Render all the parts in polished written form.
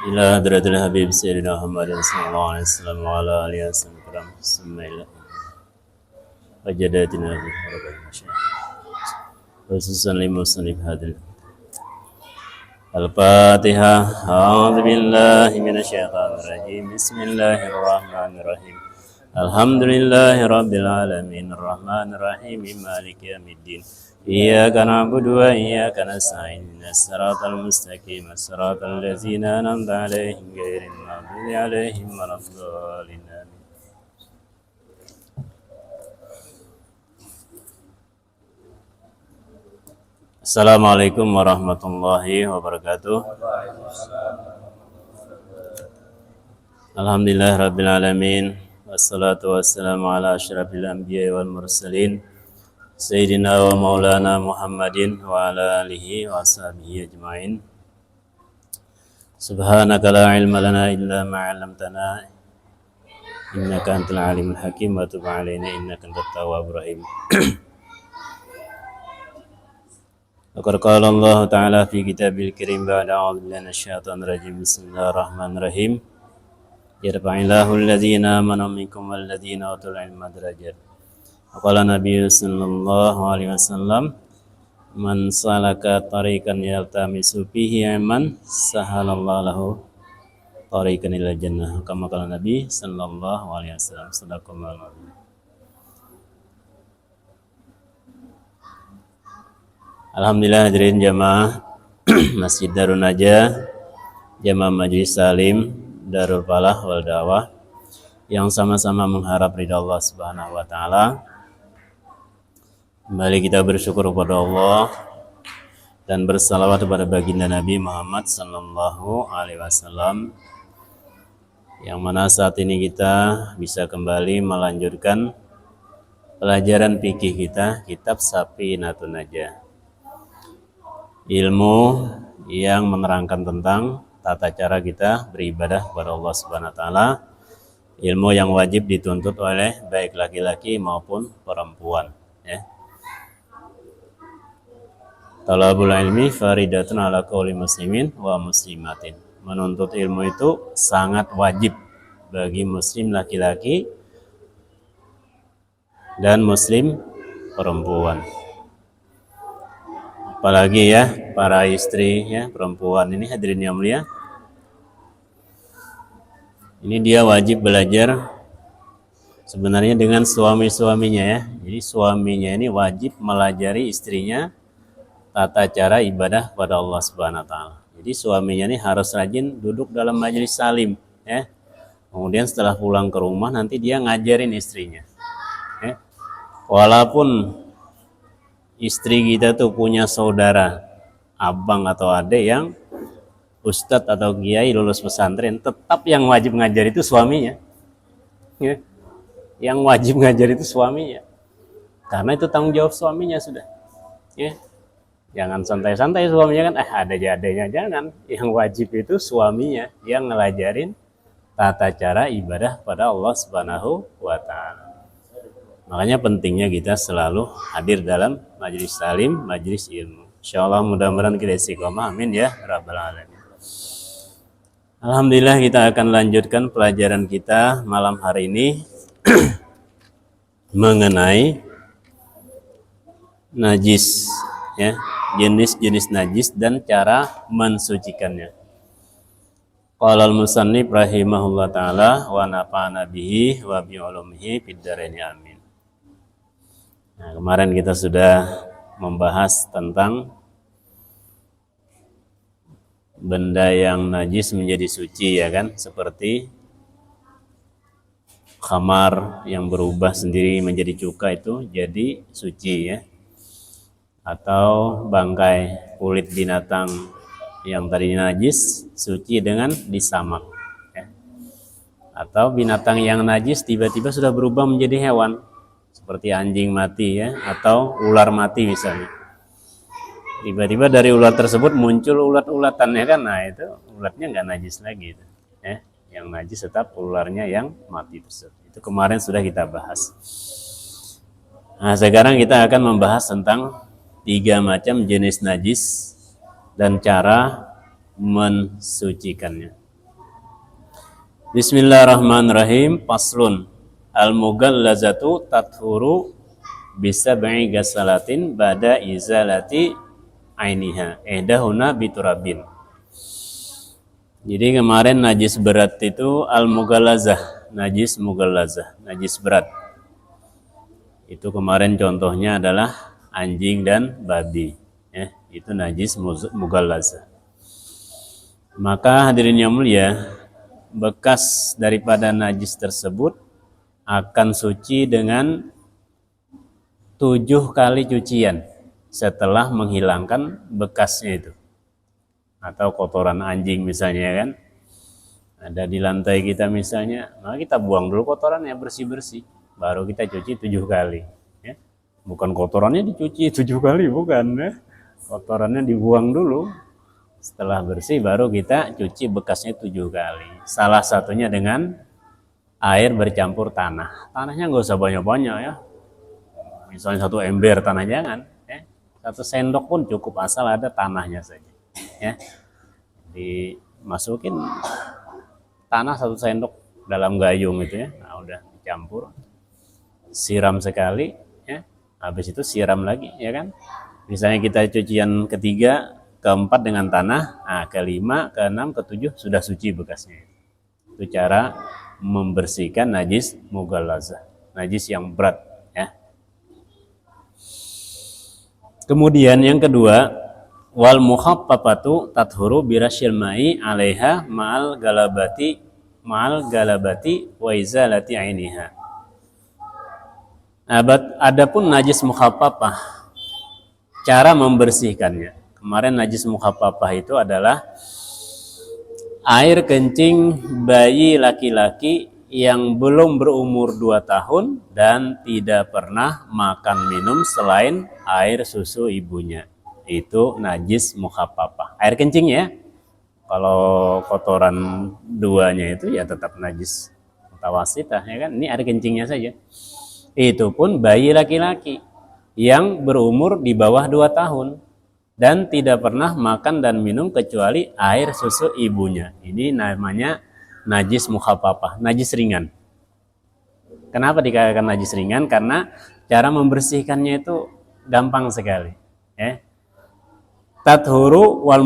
إلى حضرة الحبيب سيدنا محمد صلى الله عليه وسلم وعلى آله وسلم ثم إلى وجداتنا في حرب المشايخ خصوصا لمصنف هذا الفاتحة. أعوذ بالله من الشيطان الرجيم. بسم الله الرحمن الرحيم. الحمد لله رب العالمين الرحمن الرحيم مالك يوم الدين إياك نعبد وإياك نستعين الصراط المستقيم صراط الذين أنعمت عليهم غير المغضوب عليهم ولا الضالين. Assalamualaikum warahmatullahi wabarakatuh. Alhamdulillah rabbil alamin. Wassalatu wassalamu ala asyrafil anbiya wal mursalin Sayyidina wa maulana Muhammadin wa ala alihi wa ashabihi ajma'in. Subhanaka la ilma lana illa ma 'allamtana innaka antal alimul hakim wa tub 'alaina innaka antat tawwabur rahim. Laqad qala Allah ta'ala fi kitabil karim ba'da a'udzu billahi minasyaitonir rajim. Bismillahirrahmanirrahim. Yarfa'illahu alladhina amanu minkum walladhina utul ilma darajat. Qala Nabi sallallahu alaihi wasallam, man salaka tariqan yaltamisu fihi ilman sahalallahu lahu tariqan ilal jannah. Kama qala Nabi sallallahu alaihi wasallam. Sadaqallahu. Alhamdulillah hadirin jamaah Masjid Darun Najah, jamaah Majelis Salim Darul Falah wal Dawah yang sama-sama mengharap ridha Allah Subhanahu wa taala. Kembali kita bersyukur kepada Allah dan bersalawat kepada baginda Nabi Muhammad sallallahu alaihi wasallam, yang mana saat ini kita bisa kembali melanjutkan pelajaran fikih kita, kitab Safinatun Najah. Ilmu yang menerangkan tentang tata cara kita beribadah kepada Allah Subhanahu wa taala, ilmu yang wajib dituntut oleh baik laki-laki maupun perempuan, ya. Talabul ilmi faridatun ala kulli muslimin wa muslimatin. Menuntut ilmu itu sangat wajib bagi muslim laki-laki dan muslim perempuan. Apalagi ya para istri ya perempuan ini, hadirin yang mulia, ini dia wajib belajar sebenarnya dengan suami-suaminya ya. Jadi suaminya ini wajib melajari istrinya tata cara ibadah kepada Allah Subhanahu wa taala. Jadi suaminya ini harus rajin duduk dalam majelis salim ya. Kemudian setelah pulang ke rumah nanti dia ngajarin istrinya. Ya. Walaupun istri kita tuh punya saudara, abang atau adik yang ustadz atau kiai lulus pesantren, tetap yang wajib ngajar itu suaminya. Ya. Yang wajib ngajar itu suaminya. Karena itu tanggung jawab suaminya sudah. Ya. Jangan santai-santai suaminya kan, ada jadanya, jangan. Yang wajib itu suaminya yang ngelajarin tata cara ibadah pada Allah Subhanahu wa taala. Makanya pentingnya kita selalu hadir dalam majelis salim, majelis ilmu. Insyaallah mudah-mudahan kita istiqomah, amin ya rabbal alamin. Alhamdulillah kita akan lanjutkan pelajaran kita malam hari ini mengenai najis ya, jenis-jenis najis dan cara mensucikannya. Qala al-musannif rahimahullah taala wa nafa'ana bihi wa bi ulumihi fid dharain amin. Nah, kemarin kita sudah membahas tentang benda yang najis menjadi suci ya kan, seperti khamar yang berubah sendiri menjadi cuka itu jadi suci ya, atau bangkai kulit binatang yang tadinya najis suci dengan disamak ya. Atau binatang yang najis tiba-tiba sudah berubah menjadi hewan seperti anjing mati ya, atau ular mati misalnya. Tiba-tiba dari ular tersebut muncul ulat-ulatan ya kan, nah itu ulatnya nggak najis lagi itu, ya. Yang najis tetap ularnya yang mati tersebut. Itu kemarin sudah kita bahas. Nah sekarang kita akan membahas tentang 3 macam jenis najis dan cara mensucikannya. Bismillahirrahmanirrahim. Faslun. Al-mughallazatu tathuru bisab'i ghasalatin ba'da izalati ainiha. Ihdahuna biturabin. Jadi kemarin najis berat itu al-mughallazah, najis mughallazah, najis berat. Itu kemarin contohnya adalah anjing dan babi. Itu najis mughallazah. Maka hadirin yang mulia, bekas daripada najis tersebut akan suci dengan 7 kali cucian setelah menghilangkan bekasnya itu. Atau kotoran anjing misalnya kan, ada di lantai kita misalnya, maka kita buang dulu kotorannya bersih-bersih, baru kita cuci 7 kali. Ya. Bukan kotorannya dicuci 7 kali, bukan. Ya. Kotorannya dibuang dulu. Setelah bersih baru kita cuci bekasnya 7 kali. Salah satunya dengan air bercampur tanah. Tanahnya nggak usah banyak-banyak ya. Misalnya 1 ember tanah jangan. Ya. 1 sendok pun cukup asal ada tanahnya saja. Ya. Dimasukin tanah 1 sendok dalam gayung itu ya. Nah, udah dicampur. Siram sekali. Ya. Habis itu siram lagi ya kan. Misalnya kita cucian ketiga, keempat dengan tanah, kelima, keenam, ketujuh sudah suci bekasnya. Itu cara membersihkan najis mughallazah, najis yang berat. Ya. Kemudian yang kedua, wal mukhaffafatu tathuru birasyil ma'i 'alaiha ma'al galabati wa izalati 'ainiha. Adapun najis mukhaffafah, cara membersihkannya. Kemarin najis mukhaffafah itu adalah air kencing bayi laki-laki yang belum berumur 2 tahun dan tidak pernah makan minum selain air susu ibunya. Itu najis mukhaffafah. Air kencing ya. Kalau kotoran duanya itu ya tetap najis mutawasithah ya kan. Ini air kencingnya saja. Itu pun bayi laki-laki yang berumur di bawah 2 tahun. Dan tidak pernah makan dan minum kecuali air susu ibunya. Ini namanya najis mukhaffafah, najis ringan. Kenapa dikatakan najis ringan? Karena cara membersihkannya itu gampang sekali. Tathuru wal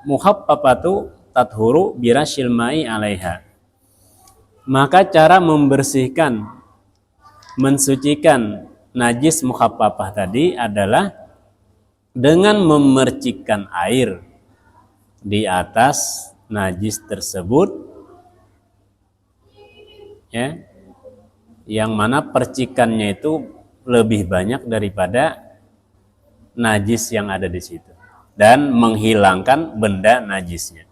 mukhaffafatu tathuru birasyil ma'i 'alaiha. Maka cara membersihkan, mensucikan najis mukhaffafah tadi adalah dengan memercikkan air di atas najis tersebut, ya, yang mana percikannya itu lebih banyak daripada najis yang ada di situ dan menghilangkan benda najisnya.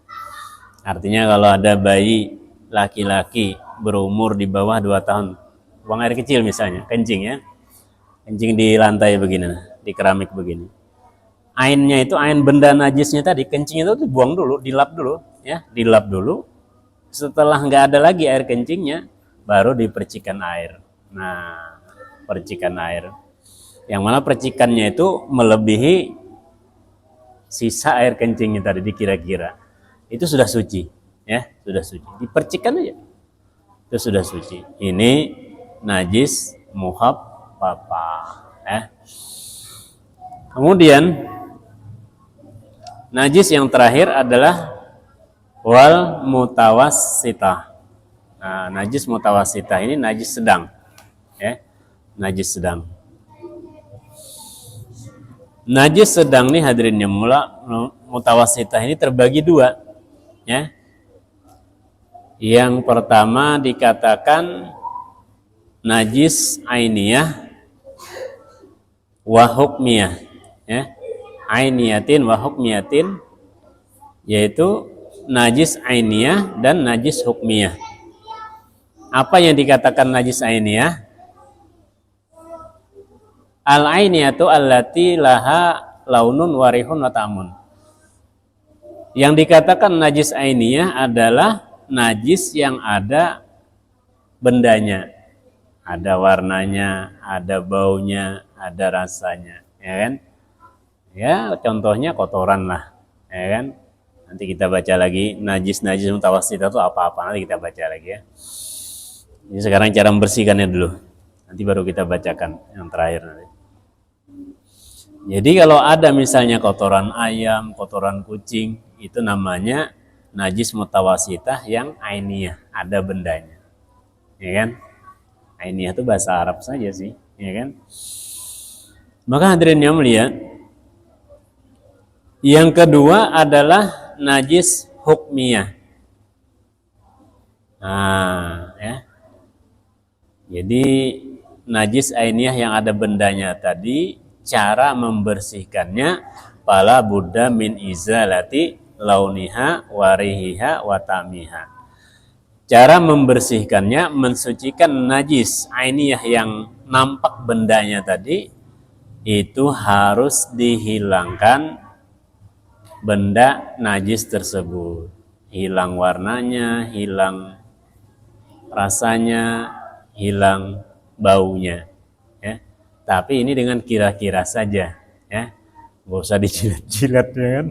Artinya kalau ada bayi laki-laki berumur di bawah 2 tahun, buang air kecil misalnya, kencing ya, kencing di lantai begini, di keramik begini. Ainnya itu, ain benda najisnya tadi, kencing itu dibuang dulu, dilap dulu, ya, dilap dulu. Setelah nggak ada lagi air kencingnya, baru dipercikan air. Nah, percikan air, yang mana percikannya itu melebihi sisa air kencingnya tadi dikira-kira, itu sudah suci, ya, sudah suci. Dipercikan aja, itu sudah suci. Ini najis mukhaffafah. Kemudian najis yang terakhir adalah wal mutawassitah. Nah, najis mutawassitah ini najis sedang, ya, najis sedang. Najis sedang nih hadirin yang mutawassitah ini terbagi 2, ya. Yang pertama dikatakan najis ainiyah wa hukmiyah, ya. Ainiyatin wa hukmiyatin, yaitu najis ainiyah dan najis hukmiyah. Apa yang dikatakan najis ainiyah? Al-ainiyatu allati laha launun warihun wa ta'mun. Yang dikatakan najis ainiyah adalah najis yang ada bendanya, ada warnanya, ada baunya, ada rasanya, ya kan? Ya, contohnya kotoran lah, ya kan? Nanti kita baca lagi najis mutawassithah itu apa-apa, nanti kita baca lagi ya. Ini sekarang cara membersihkannya dulu. Nanti baru kita bacakan yang terakhir nanti. Jadi kalau ada misalnya kotoran ayam, kotoran kucing, itu namanya najis mutawassithah yang ainiyah, ada bendanya. Ya kan? Ainiyah itu bahasa Arab saja sih, ya kan? Maka hadirin yang mulia, yang kedua adalah najis hukmiyah. Nah, ya. Jadi najis ainiyah yang ada bendanya tadi, cara membersihkannya pala buddha min izalati launiha warihiha watamiha. Cara membersihkannya, mensucikan najis ainiyah yang nampak bendanya tadi, itu harus dihilangkan benda najis tersebut. Hilang warnanya, hilang rasanya, hilang baunya. Ya. Tapi ini dengan kira-kira saja. Ya. Nggak usah dijilat-jilat, ya kan.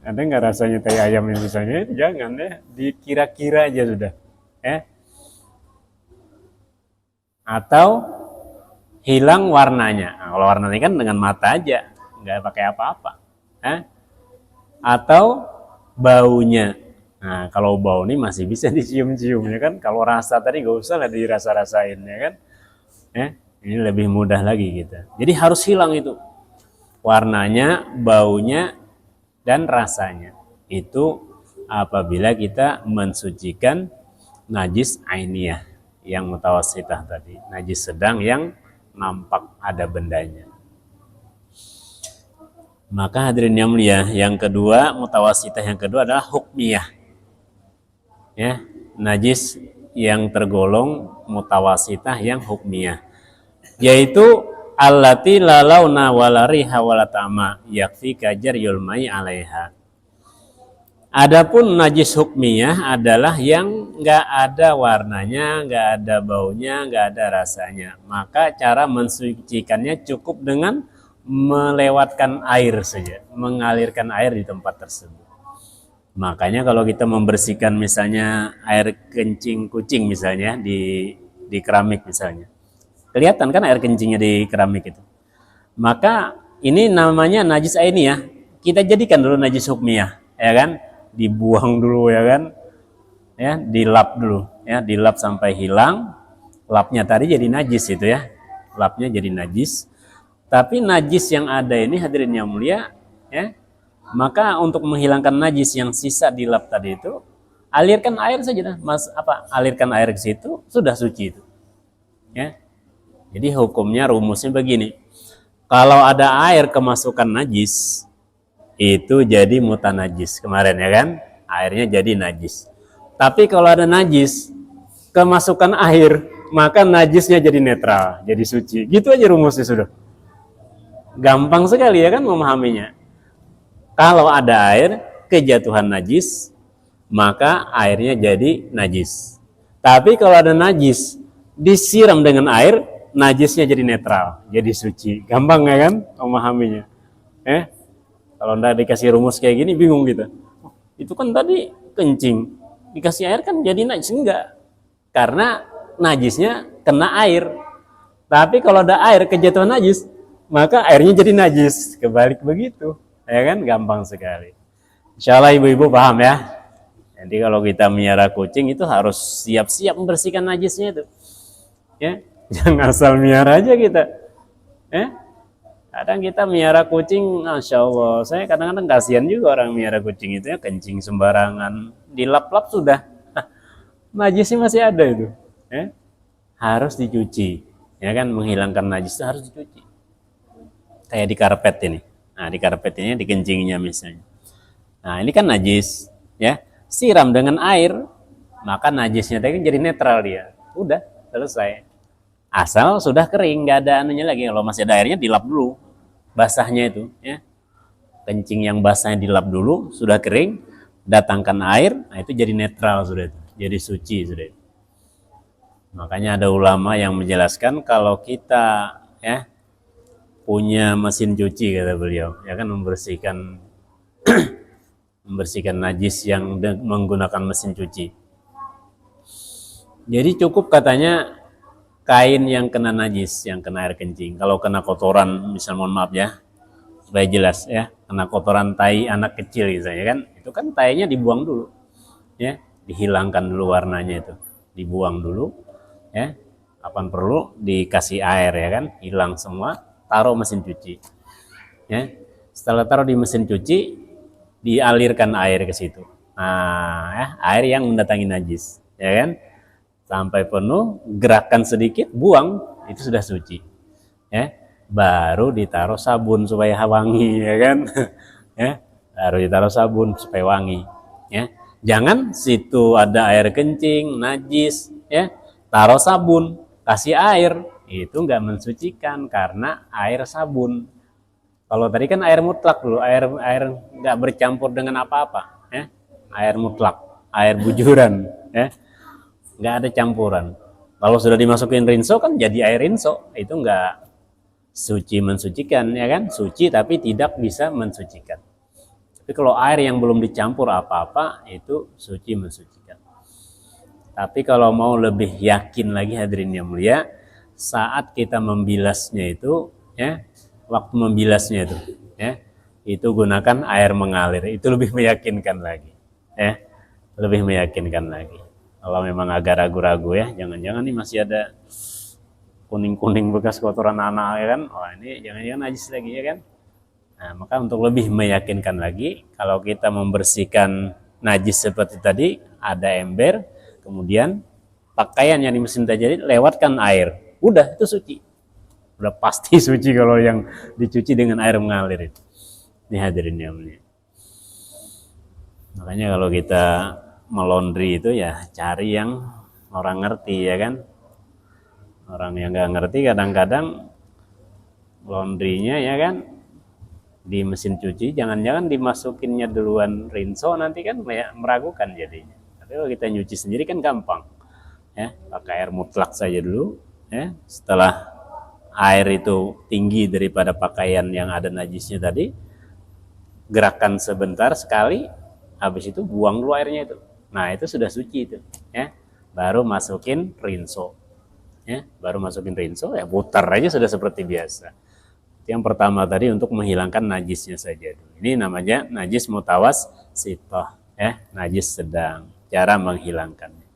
Ada nggak rasanya tai ayam yang misalnya? Jangan ya, dikira-kira aja sudah. Ya. Atau hilang warnanya. Nah, kalau warnanya kan dengan mata aja, nggak pakai apa-apa. Atau baunya. Nah, kalau bau ini masih bisa dicium-cium ya kan. Kalau rasa tadi nggak usah lah dirasa-rasain ya kan. Ini lebih mudah lagi kita. Jadi harus hilang itu warnanya, baunya, dan rasanya. Itu apabila kita mensucikan najis ainiyah yang mutawassithah tadi, najis sedang yang nampak ada bendanya. Maka hadirin yang mulia, yang kedua, mutawassithah yang kedua adalah hukmiyah. Ya, najis yang tergolong mutawassithah yang hukmiyah, yaitu allati la launa wala riha wala ta'ma yakfi kajar yulmai 'alaiha. Adapun najis hukmiyah adalah yang enggak ada warnanya, enggak ada baunya, enggak ada rasanya. Maka cara mensucikannya cukup dengan melewatkan air saja, mengalirkan air di tempat tersebut. Makanya kalau kita membersihkan misalnya air kencing kucing misalnya di keramik misalnya, kelihatan kan air kencingnya di keramik itu. Maka ini namanya najis ainiyah. Kita jadikan dulu najis hukmiyah, ya kan? Dibuang dulu ya kan? Ya, dilap dulu, ya, dilap sampai hilang. Lapnya tadi jadi najis itu ya. Lapnya jadi najis. Tapi najis yang ada ini hadirin yang mulia, ya. Maka untuk menghilangkan najis yang sisa di lap tadi itu, alirkan air saja, alirkan air ke situ, sudah suci itu. Ya. Jadi hukumnya rumusnya begini. Kalau ada air kemasukan najis, itu jadi mutanajis kemarin ya kan? Airnya jadi najis. Tapi kalau ada najis kemasukan air, maka najisnya jadi netral, jadi suci. Gitu aja rumusnya sudah. Gampang sekali ya kan memahaminya. Kalau ada air kejatuhan najis, maka airnya jadi najis. Tapi kalau ada najis disiram dengan air, najisnya jadi netral, jadi suci. Gampang ya kan memahaminya? Kalau enggak dikasih rumus kayak gini bingung kita. Itu kan tadi kencing, dikasih air kan jadi najis, enggak. Karena najisnya kena air. Tapi kalau ada air kejatuhan najis, maka airnya jadi najis. Kebalik begitu. Ya kan, gampang sekali. Insyaallah ibu-ibu paham ya. Jadi kalau kita melihara kucing itu harus siap-siap membersihkan najisnya itu. Ya, jangan asal melihara aja kita. Kadang kita melihara kucing, masya Allah. Saya kadang-kadang kasihan juga orang melihara kucing itu ya, kencing sembarangan, dilap-lap sudah. Najisnya masih ada itu. Harus dicuci. Ya kan, menghilangkan najis itu harus dicuci. Kayak di karpet ini. Nah, di karpet ini, di kencingnya misalnya. Nah, ini kan najis, ya. Siram dengan air, maka najisnya tadi jadi netral dia. Udah, selesai. Asal sudah kering, nggak ada anunya lagi. Kalau masih ada airnya, dilap dulu. Basahnya itu, ya. Kencing yang basahnya dilap dulu, sudah kering, datangkan air, nah itu jadi netral sudah itu. Jadi suci sudah itu. Makanya ada ulama yang menjelaskan kalau kita, ya, punya mesin cuci kata beliau, ya kan, membersihkan membersihkan najis yang menggunakan mesin cuci. Jadi cukup katanya kain yang kena najis, yang kena air kencing. Kalau kena kotoran, misal mohon maaf ya, supaya jelas ya, kena kotoran tai anak kecil misalnya kan, itu kan tainya dibuang dulu, ya, dihilangkan dulu warnanya itu, dibuang dulu, ya. Kapan perlu dikasih air ya kan, hilang semua, taruh mesin cuci, ya. Setelah taruh di mesin cuci, dialirkan air ke situ. Nah, ya, air yang mendatangi najis, ya kan? Sampai penuh, gerakan sedikit, buang, itu sudah suci. Ya, baru ditaruh sabun supaya wangi, ya kan? Ya, baru ditaruh sabun supaya wangi. Ya, jangan situ ada air kencing, najis, ya, taruh sabun, kasih air, itu nggak mensucikan karena air sabun. Kalau tadi kan air mutlak dulu, air nggak bercampur dengan apa-apa, ya, air mutlak, air bujuran, ya. Nggak ada campuran. Kalau sudah dimasukin rinso kan jadi air rinso, itu nggak suci mensucikan, ya kan? Suci tapi tidak bisa mensucikan. Tapi kalau air yang belum dicampur apa-apa itu suci mensucikan. Tapi kalau mau lebih yakin lagi hadirin yang mulia, saat kita membilasnya itu, ya, waktu membilasnya itu, ya, itu gunakan air mengalir, itu lebih meyakinkan lagi, ya, lebih meyakinkan lagi. Kalau memang agak ragu-ragu ya, jangan-jangan nih masih ada kuning-kuning bekas kotoran anak ya kan, wah ini jangan-jangan najis lagi ya kan. Nah, maka untuk lebih meyakinkan lagi, kalau kita membersihkan najis seperti tadi, ada ember, kemudian pakaian yang di mesin tadi lewatkan air, udah itu suci, udah pasti suci kalau yang dicuci dengan air mengalir itu. Ini hadirin yang mulia. Makanya kalau kita melondri itu ya cari yang orang ngerti ya kan. Orang yang nggak ngerti kadang-kadang laundrynya ya kan di mesin cuci, jangan-jangan dimasukinnya duluan rinso, nanti kan meragukan jadinya. Tapi kalau kita nyuci sendiri kan gampang, ya, pakai air mutlak saja dulu, ya. Setelah air itu tinggi daripada pakaian yang ada najisnya tadi, gerakan sebentar sekali, habis itu buang dulu airnya itu. Nah itu sudah suci itu, ya. Baru masukin rinso, ya. Baru masukin rinso, ya putar aja sudah seperti biasa. Yang pertama tadi untuk menghilangkan najisnya saja. Ini namanya najis mutawassithah, ya, najis sedang. Cara menghilangkannya.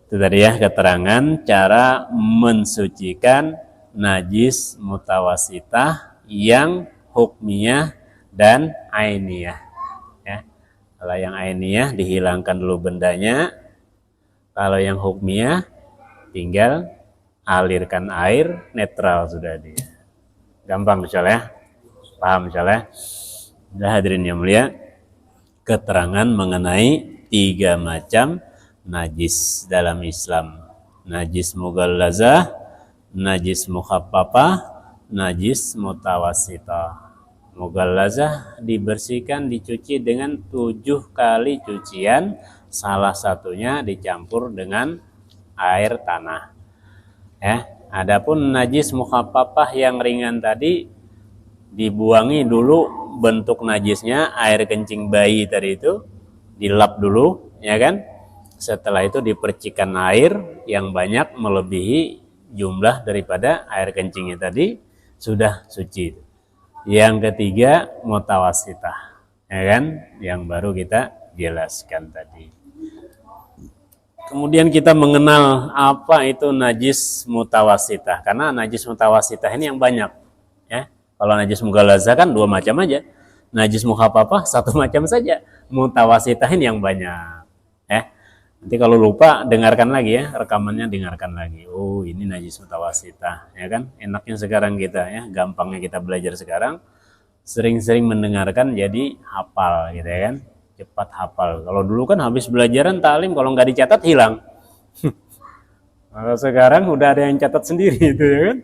Itu tadi ya keterangan cara mensucikan najis mutawassithah yang hukmiyah dan ainiyah. Ya. Kalau yang ainiyah dihilangkan dulu bendanya. Kalau yang hukmiyah tinggal alirkan air, netral sudah dia. Gampang misalnya, paham misalnya. Sudah hadirin yang mulia, keterangan mengenai 3 macam najis dalam Islam. Najis mughallazah, najis mukhaffafah, najis mutawassithah. Mughallazah dibersihkan, dicuci dengan 7 kali cucian, salah satunya dicampur dengan air tanah. Ya, adapun najis mukhaffafah yang ringan tadi dibuangi dulu bentuk najisnya, air kencing bayi tadi itu dilap dulu, ya kan? Setelah itu dipercikan air yang banyak melebihi jumlah daripada air kencingnya tadi, sudah suci. Yang ketiga mutawassithah, ya kan? Yang baru kita jelaskan tadi. Kemudian kita mengenal apa itu najis mutawassithah, karena najis mutawassithah ini yang banyak, ya. Kalau najis mughallazah kan 2 macam aja, najis mukhaffafah 1 macam saja, mutawassithah ini yang banyak, ya. Nanti kalau lupa dengarkan lagi ya, rekamannya dengarkan lagi. Oh ini najis mutawassithah, ya kan? Enaknya sekarang kita ya, gampangnya kita belajar sekarang, sering-sering mendengarkan jadi hafal gitu ya kan. Cepat hafal. Kalau dulu kan habis belajaran taklim kalau nggak dicatat hilang. Kalau sekarang udah ada yang catat sendiri itu ya kan.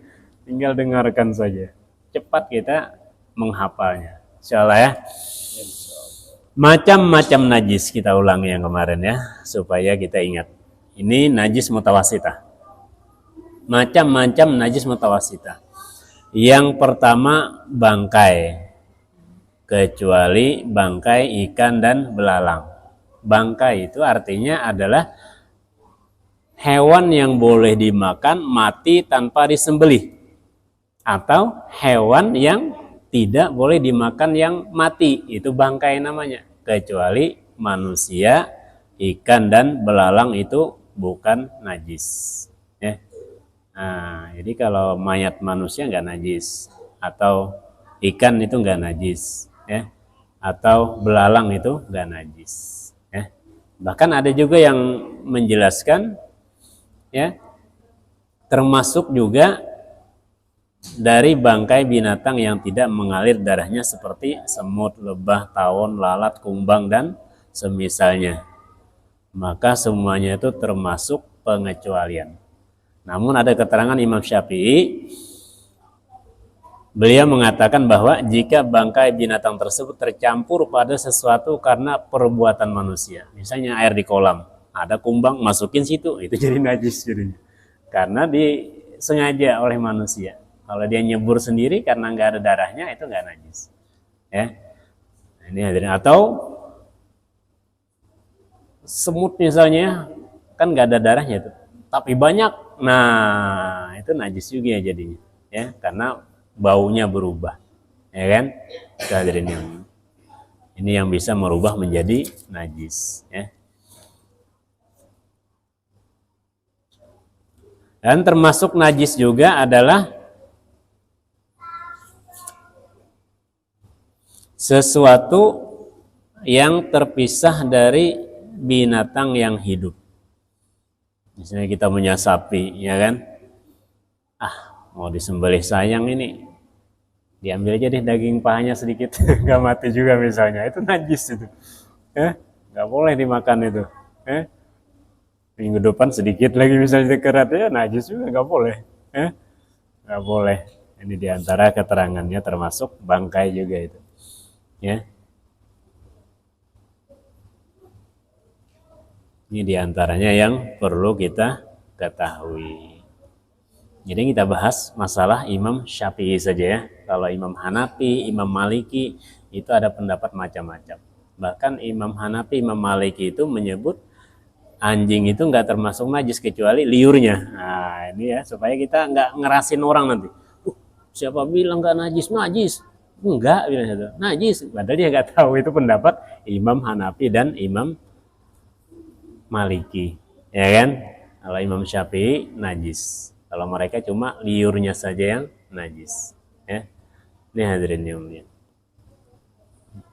Tinggal dengarkan saja. Cepat kita menghafalnya. Insyaallah ya. Macam-macam najis kita ulangi yang kemarin ya, supaya kita ingat. Ini najis mutawassithah. Macam-macam najis mutawassithah. Yang pertama bangkai. kecuali bangkai ikan dan belalang. Bangkai itu artinya adalah hewan yang boleh dimakan mati tanpa disembelih, atau hewan yang tidak boleh dimakan yang mati, itu bangkai namanya. Kecuali manusia, ikan dan belalang itu bukan najis. Ya. Nah, jadi kalau mayat manusia nggak najis, atau ikan itu nggak najis, ya, atau belalang itu nggak najis. Ya. Bahkan ada juga yang menjelaskan, ya, termasuk juga dari bangkai binatang yang tidak mengalir darahnya seperti semut, lebah, tawon, lalat, kumbang dan semisalnya. Maka semuanya itu termasuk pengecualian. Namun ada keterangan Imam Syafi'i, beliau mengatakan bahwa jika bangkai binatang tersebut tercampur pada sesuatu karena perbuatan manusia, misalnya air di kolam, ada kumbang, masukin situ, itu jadi najis jadinya. Karena disengaja oleh manusia. Kalau dia nyebur sendiri karena nggak ada darahnya, itu nggak najis. Ya, ini hadirin. Atau semut misalnya, kan nggak ada darahnya tuh, tapi banyak, nah itu najis juga jadinya, ya, karena baunya berubah, ya kan? Hadirin, yang ini yang bisa merubah menjadi najis, ya. Dan termasuk najis juga adalah sesuatu yang terpisah dari binatang yang hidup. Misalnya kita punya sapi, ya kan? Mau disembelih sayang ini, diambil aja deh daging pahanya sedikit, nggak mati juga misalnya, itu najis itu. Nggak boleh dimakan itu. Minggu depan sedikit lagi misalnya kerat, ya najis juga, nggak boleh. Nggak boleh. Ini diantara keterangannya, termasuk bangkai juga itu. Ya. Ini diantaranya yang perlu kita ketahui. Jadi kita bahas masalah Imam Syafi'i saja ya. Kalau Imam Hanafi, Imam Maliki itu ada pendapat macam-macam. Bahkan Imam Hanafi, Imam Maliki itu menyebut anjing itu nggak termasuk najis kecuali liurnya. Nah ini ya, supaya kita nggak ngerasin orang nanti. Siapa bilang nggak najis? Najis. Enggak, bilang itu najis. Padahal dia nggak tahu itu pendapat Imam Hanafi dan Imam Maliki, ya kan? Kalau Imam Syafi'i najis. Kalau mereka cuma liurnya saja yang najis, ya. Ini hadirin yang mulia.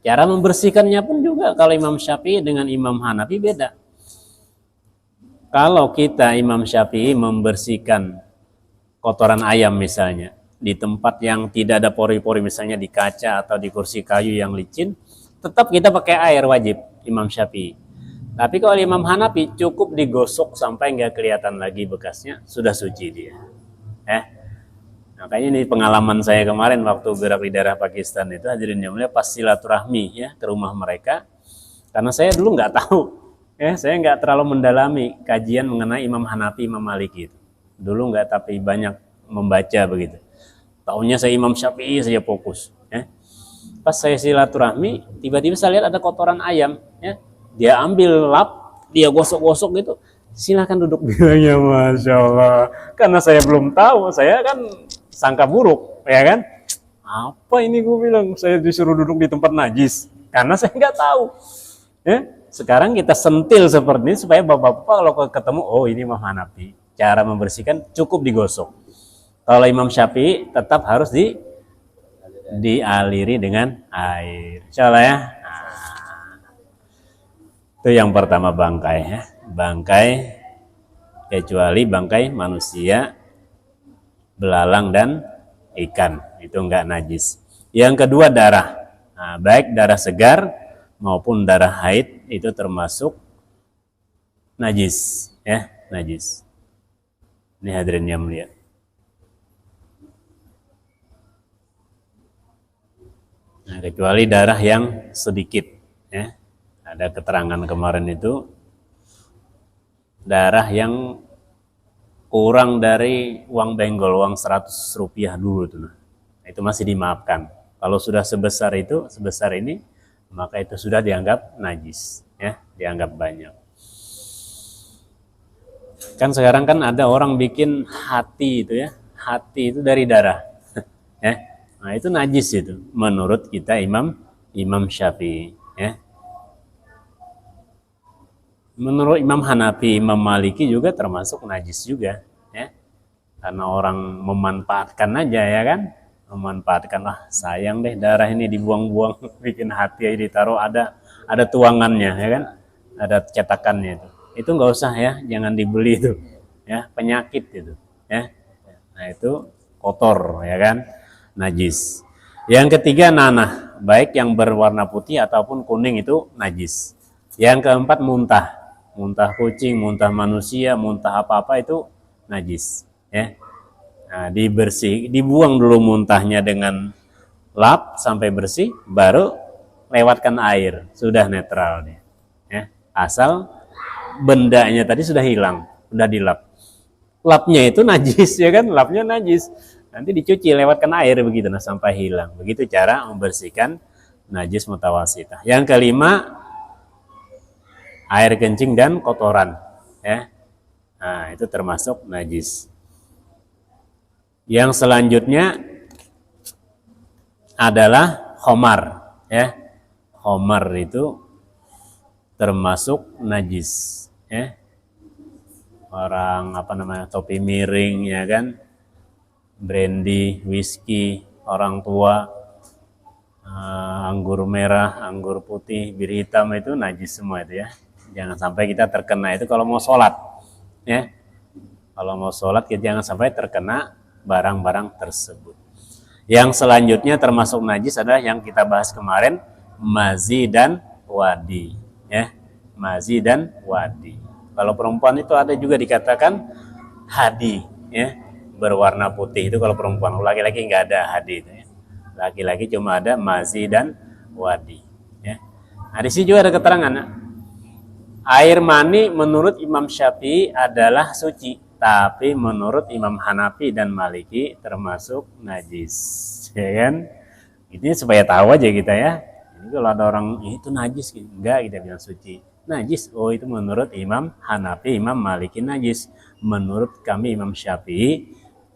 Cara membersihkannya pun juga kalau Imam Syafi'i dengan Imam Hanafi beda. Kalau kita Imam Syafi'i membersihkan kotoran ayam misalnya di tempat yang tidak ada pori-pori, misalnya di kaca atau di kursi kayu yang licin, tetap kita pakai air wajib Imam Syafi'i. Tapi kalau Imam Hanafi cukup digosok sampai nggak kelihatan lagi bekasnya, sudah suci dia. Makanya ini pengalaman saya kemarin waktu gerak di daerah Pakistan itu, hadirin yang mulia, pas silaturahmi ya ke rumah mereka. Karena saya dulu nggak tahu, saya nggak terlalu mendalami kajian mengenai Imam Hanafi, Imam Maliki itu. Dulu nggak, tapi banyak membaca begitu. Taunya saya Imam Syafi'i saja fokus. Pas saya silaturahmi, tiba-tiba saya lihat ada kotoran ayam, dia ambil lap, dia gosok-gosok gitu. Silakan duduk, bilangnya, Masya Allah. Karena saya belum tahu, saya kan sangka buruk, ya kan? Apa ini, gue bilang, saya disuruh duduk di tempat najis. Karena saya nggak tahu. Sekarang kita sentil seperti ini supaya bapak-bapak kalau ketemu, oh ini Imam Hanafi. Cara membersihkan cukup digosok. Kalau Imam Syafi'i tetap harus dialiri dengan air. Insyaallah ya. Itu yang pertama, bangkai ya. Bangkai kecuali bangkai manusia, belalang dan ikan, itu enggak najis. Yang kedua, darah. Nah, baik darah segar maupun darah haid itu termasuk najis ya, najis. Ini hadirin yang mulia. Nah, kecuali darah yang sedikit ya. Ada keterangan kemarin itu darah yang kurang dari uang benggol, uang 100 rupiah dulu itu. Nah, itu masih dimaafkan. Kalau sudah sebesar ini, maka itu sudah dianggap najis, ya, dianggap banyak. Kan sekarang kan ada orang bikin hati itu ya, hati itu dari darah, ya. Nah itu najis itu, menurut kita Imam Syafi'i, ya. Menurut Imam Hanafi, Imam Maliki juga termasuk najis juga, ya. Karena orang memanfaatkan aja ya kan, memanfaatkan, sayang deh darah ini dibuang-buang, bikin hati aja ditaruh, ada tuangannya ya kan, ada cetakannya itu nggak usah ya, jangan dibeli itu ya, penyakit itu ya. Nah itu kotor ya kan, najis. Yang ketiga nanah, baik yang berwarna putih ataupun kuning itu najis. Yang keempat muntah kucing, muntah manusia, muntah apa-apa itu najis ya. Nah, dibuang dulu muntahnya dengan lap sampai bersih, baru lewatkan air, sudah netral dia. Ya. Asal bendanya tadi sudah hilang, sudah dilap. Lapnya itu najis ya kan, lapnya najis. Nanti dicuci lewatkan air begitu, nah sampai hilang. Begitu cara membersihkan najis mutawasitah. Yang kelima, air kencing dan kotoran, ya. Nah, itu termasuk najis. Yang selanjutnya adalah khomar, ya. Khomar itu termasuk najis, ya. Orang topi miring ya kan, brandy, whisky, orang tua, anggur merah, anggur putih, bir hitam itu najis semua itu ya. Jangan sampai kita terkena itu kalau mau sholat, ya. Kalau mau sholat kita jangan sampai terkena barang-barang tersebut. Yang selanjutnya termasuk najis adalah yang kita bahas kemarin, mazi dan wadi, ya. Mazi dan wadi. Kalau perempuan itu ada juga dikatakan hadi, ya, berwarna putih itu kalau perempuan. Laki-laki nggak ada hadi itu, ya. Laki-laki cuma ada mazi dan wadi, ya. Nah di sini juga ada keterangan, air mani menurut Imam Syafi'i adalah suci, tapi menurut Imam Hanafi dan Maliki termasuk najis, ya kan? Ini supaya tahu aja kita ya. Ini kalau ada orang itu najis, enggak, kita bilang suci. Najis, oh itu menurut Imam Hanafi, Imam Maliki najis. Menurut kami Imam Syafi'i,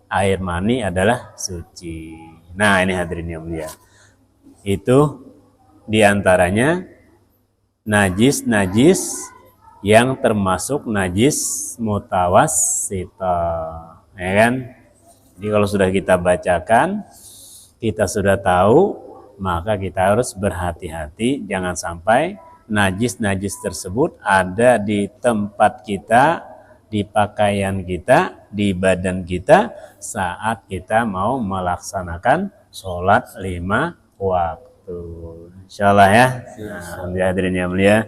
air mani adalah suci. Nah ini hadirin yang mulia, itu diantaranya najis yang termasuk najis mutawassithah, ya kan? Jadi kalau sudah kita bacakan, kita sudah tahu, maka kita harus berhati-hati jangan sampai najis-najis tersebut ada di tempat kita, di pakaian kita, di badan kita saat kita mau melaksanakan sholat 5 waktu. Insyaallah ya. Nah, hadirin yang mulia,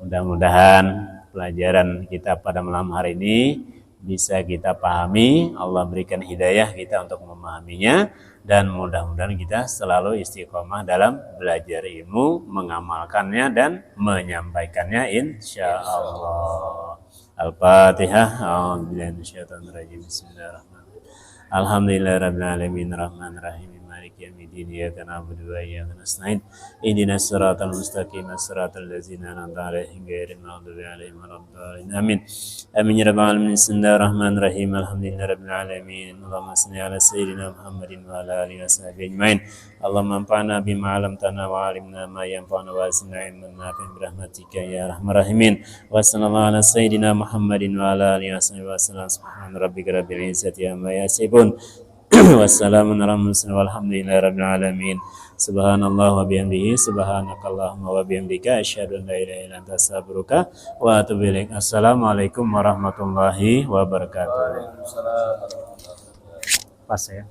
mudah-mudahan pelajaran kita pada malam hari ini bisa kita pahami. Allah berikan hidayah kita untuk memahaminya, dan mudah-mudahan kita selalu istiqomah dalam belajar ilmu, mengamalkannya dan menyampaikannya insyaallah. Al-Fatihah. A'udzubillahi minasyaitonirrajim. Bismillahirrahmanirrahim. Alhamdulillahirabbil alamin, arrahmanir rahim, maliki yaumiddin, iyyaka na'budu wa iyyaka nasta'in. Ihdinas siratal mustaqim, siratal ladzina an'amta 'alaihim ghairil maghdubi 'alaihim waladdallin. Amin. Amin ya rabbal alamin. Bismillahirrahmanirrahim. Alhamdulillahirabbil alamin. Allahumma shalli ala sayyidina Muhammadin wa ala alihi washabihi ajmain. Allahumma anfa'na bima 'allamtana wa 'allimna ma yanfa'una wa zidna ilman nafi'an birahmatika ya arhamar rahimin. Wa sallallahu ala sayyidina Muhammadin wa ala alihi wasallam. Subhana rabbika rabbil izzati amma yasifun. Wassalamun ala mursalin walhamdulillahi rabbil alamin. Subhanallah wa bihamdihi, subhanakallahumma wa bihamdika, asyhadu an la ilaha illa anta, astaghfiruka wa atubu ilaik. Assalamualaikum warahmatullahi wabarakatuh. Pas ya.